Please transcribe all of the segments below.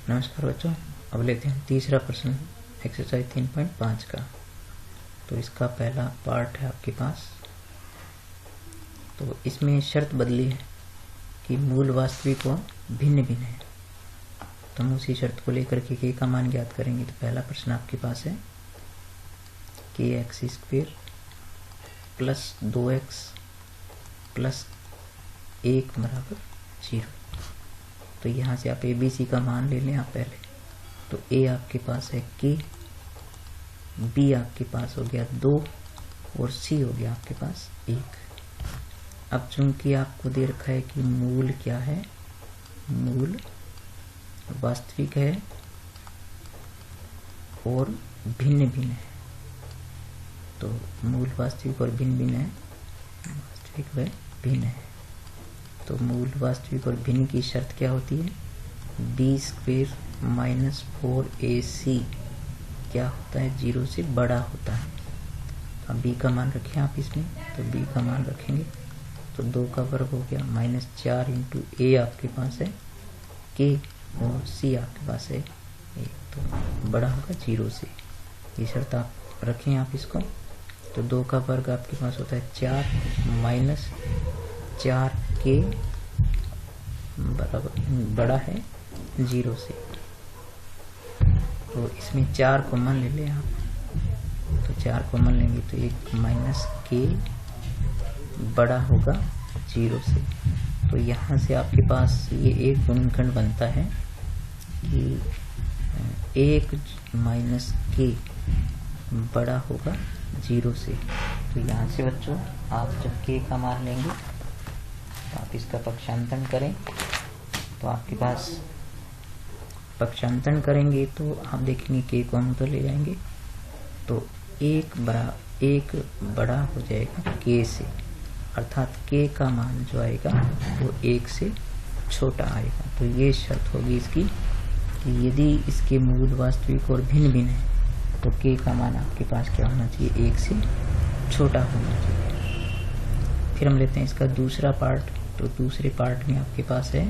नमस्कार बच्चों, अब लेते हैं तीसरा प्रश्न एक्सरसाइज 3.5 का। तो इसका पहला पार्ट है आपके पास। तो इसमें शर्त बदली है कि मूल वास्तविक व भिन्न भिन्न है। तो हम उसी शर्त को लेकर के k का मान ज्ञात करेंगे। तो पहला प्रश्न आपके पास है kx² प्लस 2x प्लस 1 बराबर 0। तो यहाँ से आप ABC का मान ले लें आप पहले। तो A आपके पास है k, B आपके पास हो गया 2 और C हो गया आपके पास 1। अब चूंकि आपको दे रखा है कि मूल क्या है, मूल वास्तविक है और भिन्न भिन्न है। तो मूल वास्तविक और भिन्न भिन्न है, वास्तविक व भिन्न है। तो मूल वास्तविक और भिन्न की शर्त क्या होती है, b² माइनस 4ac क्या होता है, 0 से बड़ा होता है। अब b का मान रखें आप इसमें। तो b का मान रखेंगे तो 2 का वर्ग हो गया माइनस 4 इंटू a आपके पास है k और c आपके पास है 1। तो बड़ा होगा 0 से। ये शर्त आप रखें आप इसको। तो 2 का वर्ग आपके पास होता है 4 माइनस 4k बराबर बड़ा है 0 से। तो इसमें 4 कॉमन ले लें आप। तो 4 कॉमन लेंगे तो एक माइनस k बड़ा होगा 0 से। तो यहाँ से आपके पास ये एक गुणनखंड बनता है कि 1 माइनस k बड़ा होगा 0 से। तो यहाँ से बच्चों आप जब k का मान लेंगे तो आप इसका पक्षांतरण करें। तो आपके पास पक्षांतरण करेंगे तो आप देखेंगे k को हम उधर ले जाएंगे तो एक बड़ा हो जाएगा k से, अर्थात k का मान जो आएगा वो 1 से छोटा आएगा। तो ये शर्त होगी इसकी कि यदि इसके मूल वास्तविक और भिन्न भिन्न है तो k का मान आपके पास क्या होना चाहिए, 1 से छोटा होना चाहिए। फिर हम लेते हैं इसका दूसरा पार्ट। तो दूसरे पार्ट में आपके पास है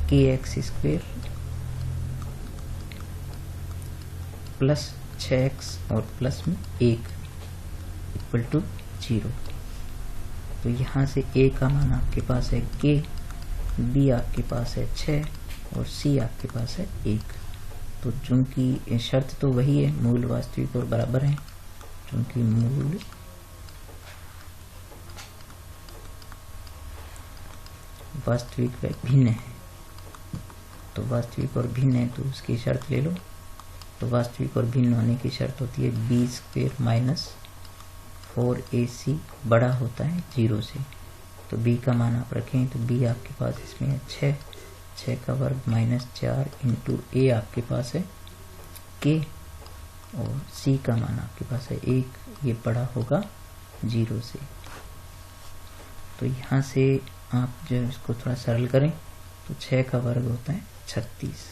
kx² प्लस 6x और प्लस में 1 इक्वल टू 0। तो यहाँ से a का मान आपके पास है k, b आपके पास है 6 और c आपके पास है 1। तो चूंकि शर्त तो वही है, मूल वास्तविक और बराबर है। चूंकि मूल वास्तविक व भिन्न है, तो वास्तविक और भिन्न है तो उसकी शर्त ले लो। तो वास्तविक और भिन्न होने की शर्त होती है b² माइनस 4ac बड़ा होता है 0 से। तो b का मान आप रखें तो b आपके पास इसमें है 6 का वर्ग माइनस 4 इंटू a आपके पास है k और c का मान आपके पास है 1। ये बड़ा होगा 0 से। तो यहाँ से आप जो इसको थोड़ा सरल करें तो 6 का वर्ग होता है 36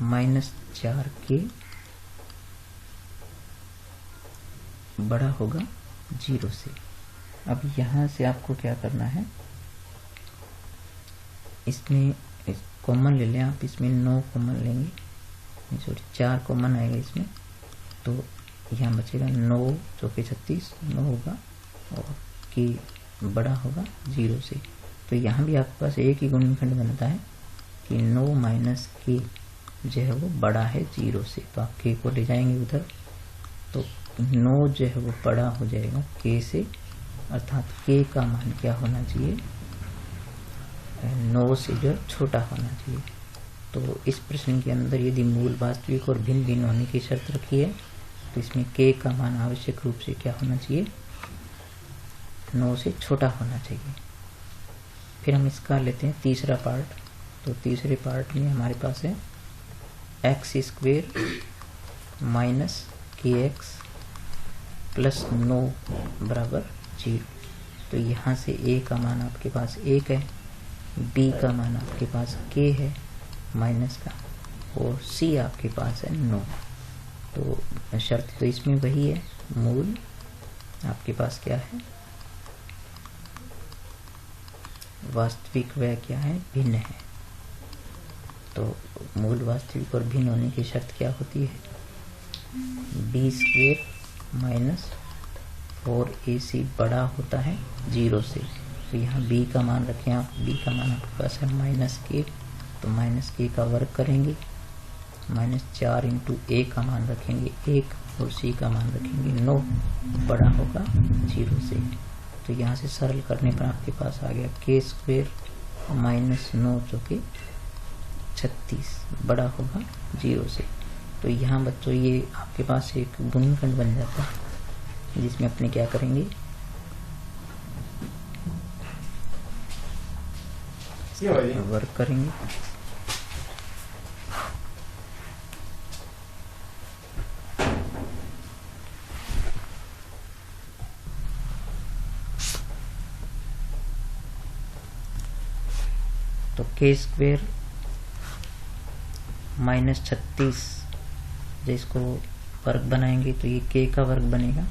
माइनस 4k बड़ा होगा 0 से। अब यहाँ से आपको क्या करना है, इसमें कॉमन ले लें आप। इसमें 9 कॉमन लेंगे, सॉरी 4 कॉमन आएगा इसमें। तो यहाँ बचेगा 9 चौके 36 9 होगा और k बड़ा होगा 0 से। तो यहाँ भी आपके पास एक ही गुणनखंड बनता है कि 9 माइनस k जो है वो बड़ा है 0 से। तो आप k को ले जाएंगे उधर तो 9 जो है वो बड़ा हो जाएगा k से, अर्थात k का मान क्या होना चाहिए, 9 से जो छोटा होना चाहिए। तो इस प्रश्न के अंदर यदि मूल वास्तविक और भिन्न भिन्न होने की शर्त रखी है तो इसमें k का मान आवश्यक रूप से क्या होना चाहिए, 9 से छोटा होना चाहिए। फिर हम इसका लेते हैं तीसरा पार्ट। तो तीसरे पार्ट में हमारे पास है x² माइनस kx प्लस 9 बराबर 0। तो यहाँ से a का मान आपके पास 1 है, b का मान आपके पास k है माइनस का और c आपके पास है 9। तो शर्त तो इसमें वही है, मूल आपके पास क्या है, वास्तविक वह क्या है, भिन्न है। तो मूल वास्तविक और भिन्न होने की शर्त क्या होती है? बी स्क्वेयर माइनस 4ac बड़ा होता है 0 से। तो यहाँ b का मान रखें आप, b का मान आपके पास है -k, तो -k का वर्ग करेंगे, -4 इंटू a का मान रखेंगे 1 और c का मान रखेंगे 9, बड़ा होगा 0 से। तो यहाँ से सरल करने पर आपके पास आ गया k स्क्वेयर -9 जो कि 36, बड़ा होगा 0 से। तो यहाँ बच्चों ये आपके पास एक गुणनखंड बन जाता है, जिसमें अपने क्या करेंगे, वर्क करेंगे। तो k स्क्वेयर -36 जिसको वर्ग बनाएंगे तो ये k का वर्ग बनेगा,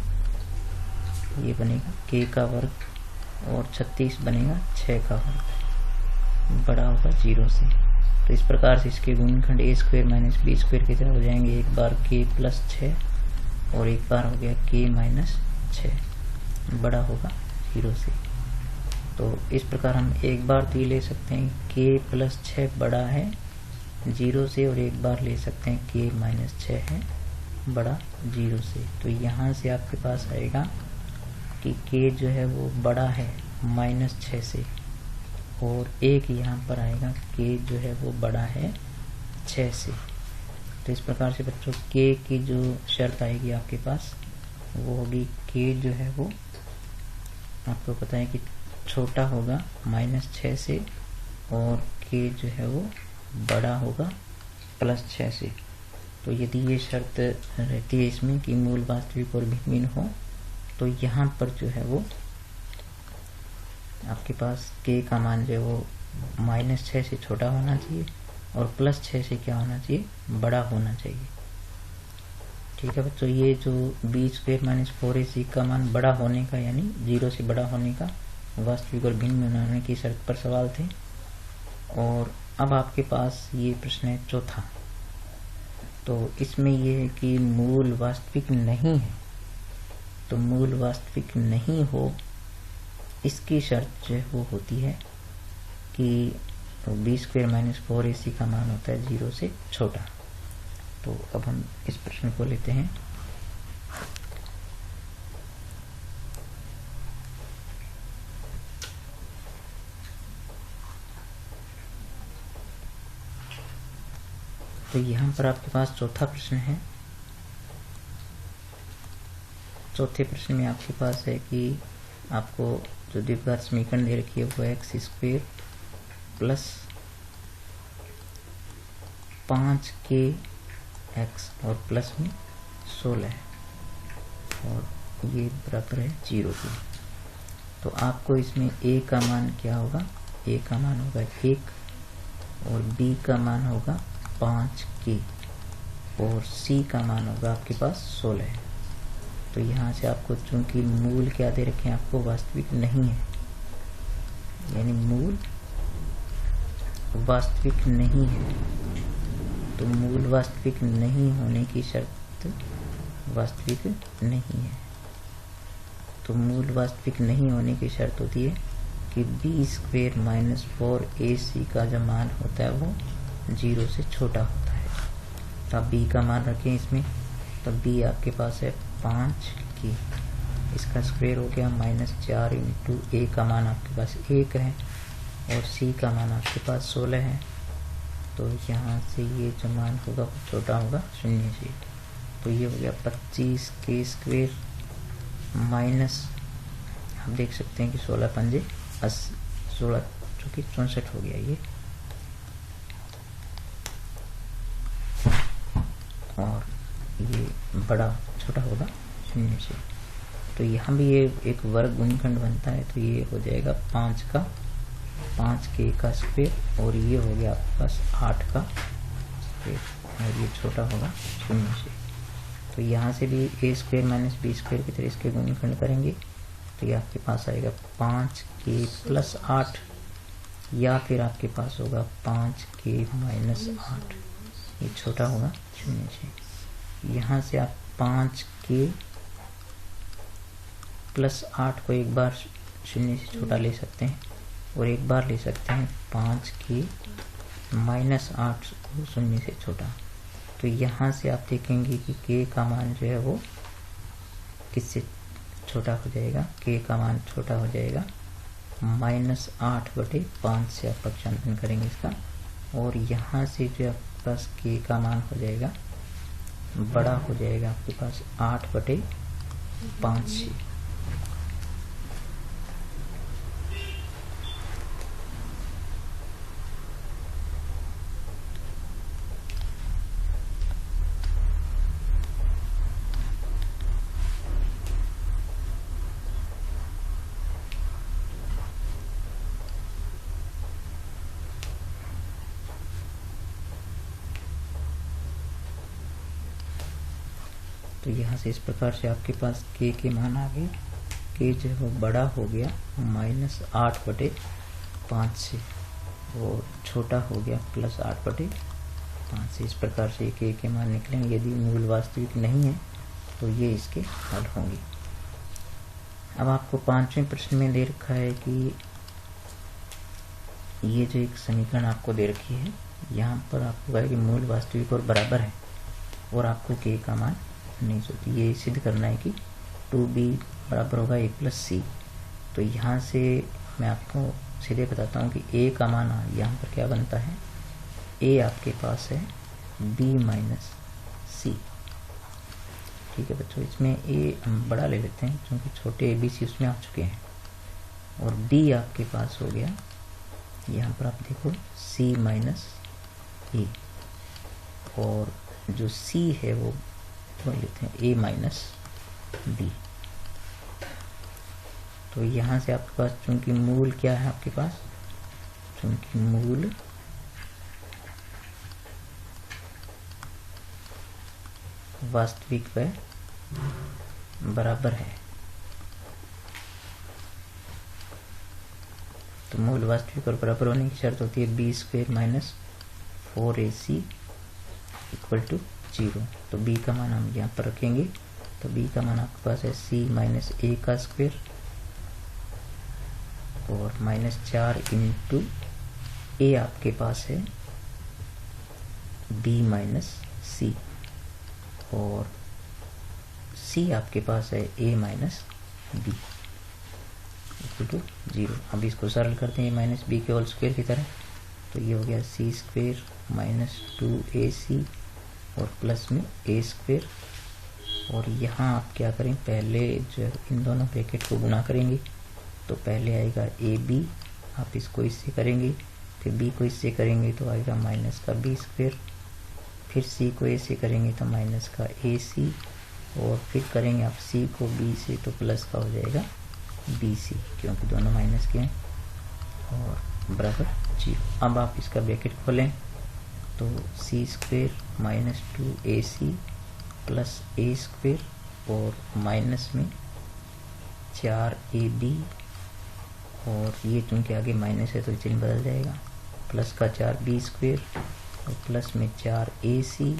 ये बनेगा k का वर्ग, और 36 बनेगा 6 का वर्ग, बड़ा होगा 0 से। तो इस प्रकार से इसके गुणनखंड a square minus b square के क्या हो जाएंगे, एक बार k प्लस 6 और एक बार हो गया k माइनस 6, बड़ा होगा 0 से। तो इस प्रकार हम एक बार तो ये ले सकते हैं k प्लस 6 बड़ा है 0 से, और एक बार ले सकते हैं k माइनस 6 है बड़ा 0 से। तो यहाँ से आपके पास आएगा कि k जो है वो बड़ा है -6 से, और एक यहाँ पर आएगा k जो है वो बड़ा है 6 से। तो इस प्रकार से बच्चों k की जो शर्त आएगी आपके पास वो होगी, k जो है वो आपको पता है कि छोटा होगा -6 से, और k जो है वो बड़ा होगा +6 से। तो यदि ये शर्त रहती है इसमें कि मूल वास्तविक और भिन्न हो, तो यहाँ पर जो है वो आपके पास k का मान जो है वो -6 से छोटा होना चाहिए, और +6 से क्या होना चाहिए, बड़ा होना चाहिए। ठीक है बच्चों, ये जो b स्क्वेयर माइनस 4ac का मान बड़ा होने का, यानी 0 से बड़ा होने का वास्तविक और भिन्न होने की शर्त पर सवाल थे। और अब आपके पास ये प्रश्न है चौथा। तो इसमें ये है कि मूल वास्तविक नहीं है, तो मूल वास्तविक नहीं हो इसकी शर्त जो है वो होती है कि बी स्क्वेयर माइनस 4ac का मान होता है 0 से छोटा। तो अब हम इस प्रश्न को लेते हैं। तो यहाँ पर आपके पास चौथा प्रश्न है। चौथे प्रश्न में आपके पास है कि आपको जो द्विघात समीकरण दे रखी है वो x स्क्वेयर प्लस 5kx और प्लस में 16 है, और ये बराबर है 0 के। तो आपको इसमें a का मान क्या होगा, a का मान होगा 1, और b का मान होगा 5k, और c का मान होगा आपके पास 16 है। तो यहाँ से आपको चूंकि मूल क्या दे रखे हैं, आपको वास्तविक नहीं है, यानी मूल वास्तविक नहीं है। तो मूल वास्तविक नहीं होने की शर्त वास्तविक नहीं है। तो मूल वास्तविक नहीं होने की शर्त होती है कि b स्क्वेयर माइनस 4ac का जो मान होता है वो 0 से छोटा होता है। तो आप b का मान रखें इसमें, तो b आपके पास है 5k, इसका स्क्वायर हो गया -4 इंटू a का मान आपके पास 1 है, और c का मान आपके पास 16 है। तो यहाँ से ये जो मान होगा वो छोटा होगा 0 से। तो ये हो गया 25k स्क्वायर माइनस, आप देख सकते हैं कि 16 पंजे 16 जो कि 64 हो गया ये, और ये बड़ा छोटा होगा 0 से। तो यहाँ भी ये एक वर्ग गुणनखंड बनता है, तो ये हो जाएगा 5k का स्क्वायर, और ये हो गया आपके पास 8 का स्क्वायर, और ये छोटा होगा 0 से। तो यहाँ से भी a square minus b square की तरह इसके गुणनखंड करेंगे, तो ये आपके पास आएगा 5k प्लस 8, या फिर आपके पास होगा 5k माइनस 8, ये छोटा होगा 0 से। यहाँ से आप 5k प्लस 8 को एक बार 0 से छोटा ले सकते हैं और एक बार ले सकते हैं 5k माइनस 8 को 0 से छोटा। तो यहाँ से आप देखेंगे कि k का मान जो है वो किससे छोटा हो जाएगा, k का मान छोटा हो जाएगा -8/5 से आप पक्षांतरण करेंगे इसका, और यहाँ से जो आपके पास k का मान हो जाएगा बड़ा हो जाएगा आपके पास 8/5 से। तो यहाँ से इस प्रकार से आपके पास k के मान आ गए, k जो है वो बड़ा हो गया -8/5 से और छोटा हो गया +8/5 से। इस प्रकार से k के मान निकलेंगे। यदि मूल वास्तविक नहीं है तो ये इसके हल होंगे। अब आपको 5वें प्रश्न में दे रखा है कि ये जो एक समीकरण आपको दे रखी है, यहाँ पर आपको कहा कि मूल वास्तविक और बराबर है और आपको k का मान नहीं सोचती, ये सिद्ध करना है कि 2b बराबर होगा a प्लस सी। तो यहाँ से मैं आपको सीधे बताता हूँ कि a का मान यहाँ पर क्या बनता है, a आपके पास है b माइनस सी। ठीक है बच्चों, इसमें a हम बड़ा ले लेते हैं क्योंकि छोटे abc उसमें आ चुके हैं, और b आपके पास हो गया यहाँ पर आप देखो c माइनस ए, और जो c है वो लेते हैं a माइनस बी। तो यहाँ से आपके पास चूंकि मूल क्या है आपके पास, चूंकि मूल वास्तविक व बराबर है, तो मूल वास्तविक और बराबर होने की शर्त होती है b² माइनस 4ac = 0। तो b का मान हम यहाँ पर रखेंगे, तो b का मान आपके पास है c माइनस a का स्क्वायर और -4 इंटू a आपके पास है b माइनस सी, और c आपके पास है a माइनस बी = 0। अब इसको सरल करते हैं माइनस बी के होल स्क्वायर की तरह, तो ये हो गया c² माइनस 2ac और प्लस में a²। और यहाँ आप क्या करें, पहले जो इन दोनों ब्रैकेट को गुणा करेंगे, तो पहले आएगा ab, आप इसको इससे करेंगे, फिर b को इससे करेंगे तो आएगा माइनस का b², फिर c को a से करेंगे तो माइनस का ac, और फिर करेंगे आप c को b से तो प्लस का हो जाएगा bc, क्योंकि दोनों माइनस के हैं, और बराबर 0। अब आप इसका ब्रैकेट खोलें तो c² minus 2ac plus a² और माइनस में 4ab, और ये चूंकि आगे माइनस है तो चिन्ह बदल जाएगा, प्लस का 4b² और प्लस में 4ac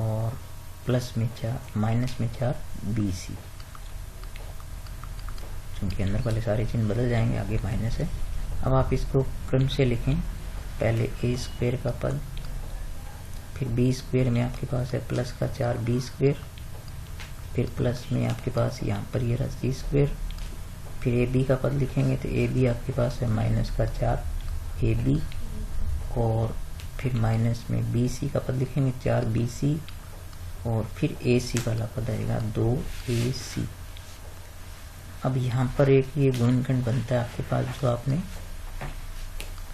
और प्लस में 4 माइनस में 4bc। चूंकि अंदर वाले सारे चिन्ह बदल जाएंगे, आगे माइनस है। अब आप इसको क्रम से लिखें, पहले a² का पद, फिर b² में आपके पास है प्लस का 4b², फिर प्लस में आपके पास यहाँ पर ये रहा c², फिर ab का पद लिखेंगे तो ab आपके पास है माइनस का 4ab, और फिर माइनस में bc का पद लिखेंगे 4bc, और फिर ac वाला पद आएगा 2ac। अब यहाँ पर एक ये गुणनखंड बनता है आपके पास, जो आपने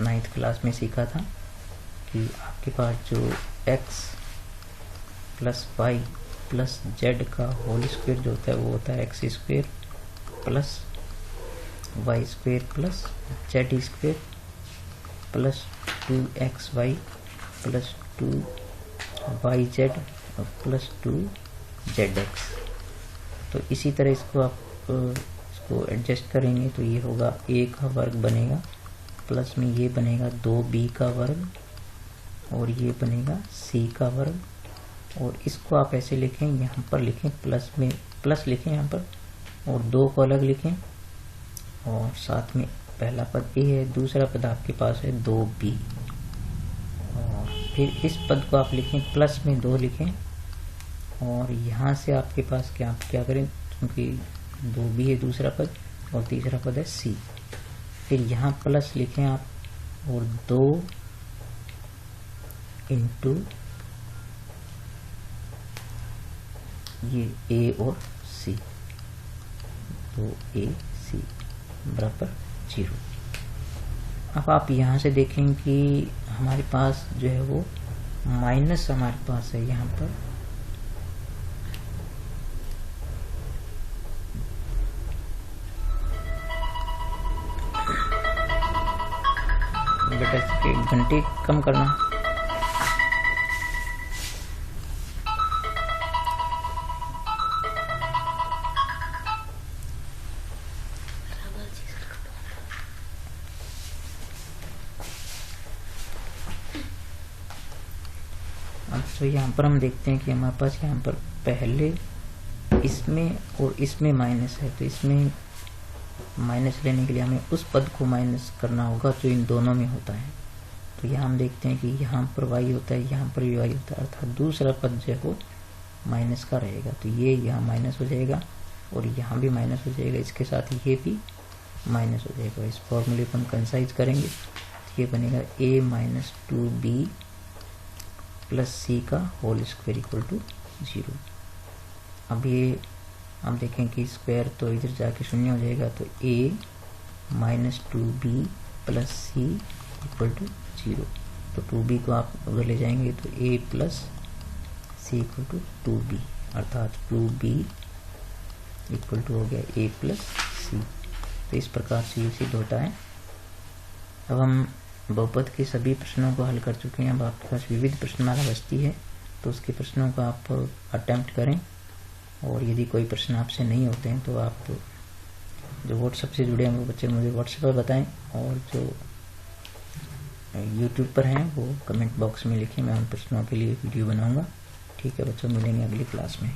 9th क्लास में सीखा था कि आपके पास जो x plus y plus z का होल स्क्वायर जो होता है वो होता है x² plus y² plus z² plus 2xy plus 2yz और प्लस 2zx। तो इसी तरह इसको आप इसको एडजस्ट करेंगे तो ये होगा a का वर्ग बनेगा प्लस में ये बनेगा 2b का वर्ग और ये बनेगा c का वर्ग, और इसको आप ऐसे लिखें, यहाँ पर लिखें प्लस में प्लस लिखें यहाँ पर, और 2 को अलग लिखें, और साथ में पहला पद a है, दूसरा पद आपके पास है 2b, और फिर इस पद को आप लिखें प्लस में 2 लिखें, और यहाँ से आपके पास क्या करें, क्योंकि 2b है दूसरा पद और तीसरा पद है c, फिर यहाँ प्लस लिखें आप, और 2 इंटू ये a और c, 2ac बराबर 0। अब आप यहाँ से देखें कि हमारे पास जो है वो माइनस हमारे पास है यहाँ पर, बेटा इसके घंटे कम करना। तो यहाँ पर हम देखते हैं कि हमारे पास यहाँ पर पहले इसमें और इसमें माइनस है, तो इसमें माइनस लेने के लिए हमें उस पद को माइनस करना होगा जो इन दोनों में होता है। तो यहाँ हम देखते हैं कि यहाँ पर y होता है, यहाँ पर भी y होता है, अर्थात दूसरा पद जो है वो माइनस का रहेगा, तो ये यहाँ माइनस हो जाएगा और यहाँ भी माइनस हो जाएगा, इसके साथ ये भी माइनस हो जाएगा। इस फॉर्मूले को हम कंसाइज करेंगे तो ये बनेगा a माइनस 2b प्लस सी का होल स्क्वायर इक्वल टू 0। अब ये हम देखें कि स्क्वायर तो इधर जाके शून्य हो जाएगा, तो a minus 2b plus c equal to 0। तो 2b को आप उधर ले जाएंगे तो a plus c equal to 2b, अर्थात 2b इक्वल टू हो गया a प्लस सी। तो इस प्रकार से ये सिद्ध होता है। अब हम बहुपद के सभी प्रश्नों को हल कर चुके हैं। अब आपके पास विविध प्रश्नमाला बचती है, तो उसके प्रश्नों को आप अटेम्प्ट करें, और यदि कोई प्रश्न आपसे नहीं होते हैं तो आप जो व्हाट्सएप से जुड़े हैं वो बच्चे मुझे व्हाट्सएप पर बताएं, और जो यूट्यूब पर हैं वो कमेंट बॉक्स में लिखें, मैं उन प्रश्नों के लिए वीडियो बनाऊंगा। ठीक है बच्चों, मिलेंगे अगली क्लास में।